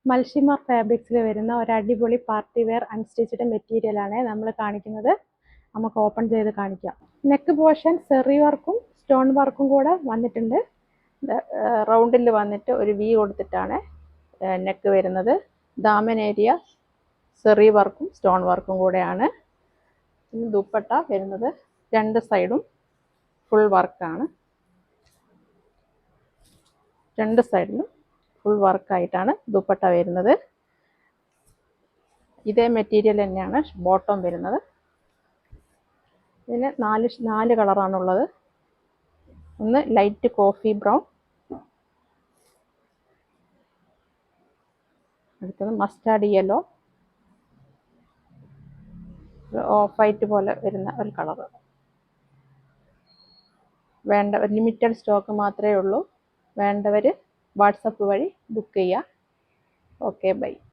മൽഷിമർ ഫാബ്രിക്സിൽ വരുന്ന ഒരു അടിപൊളി പാർട്ടി വെയർ അൺസ്റ്റിച്ച്ഡ് മെറ്റീരിയലാണ് നമ്മൾ കാണിക്കുന്നത്. നമുക്ക് ഓപ്പൺ ചെയ്ത് കാണിക്കാം. നെക്ക് പോർഷൻ സെറി വർക്കും സ്റ്റോൺ വർക്കും കൂടെ വന്നിട്ടുണ്ട്. റൗണ്ടിൽ വന്നിട്ട് ഒരു വി കൊടുത്തിട്ടാണ് നെക്ക് വരുന്നത്. ദാമൻ ഏരിയ സെറി വർക്കും സ്റ്റോൺ വർക്കും കൂടെയാണ്. ദുപ്പട്ട വരുന്നത് രണ്ട് സൈഡും ഫുൾ വർക്കാണ്. രണ്ട് സൈഡിലും ഫുൾ വർക്കായിട്ടാണ് ദുപ്പട്ട വരുന്നത്. ഇതേ മെറ്റീരിയൽ തന്നെയാണ് ബോട്ടം വരുന്നത്. ഇതിന് നാല് കളറാണുള്ളത്. ഒന്ന് ലൈറ്റ് കോഫി ബ്രൗൺ, അടുത്തത് മസ്റ്റാർഡ് യെല്ലോ, ഓഫ് വൈറ്റ് പോലെ വരുന്ന ഒരു കളർ. ലിമിറ്റഡ് സ്റ്റോക്ക് മാത്രമേ ഉള്ളൂ. വേണ്ടവർ വാട്സപ്പ് വഴി ബുക്ക് ചെയ്യുക. Okay, by.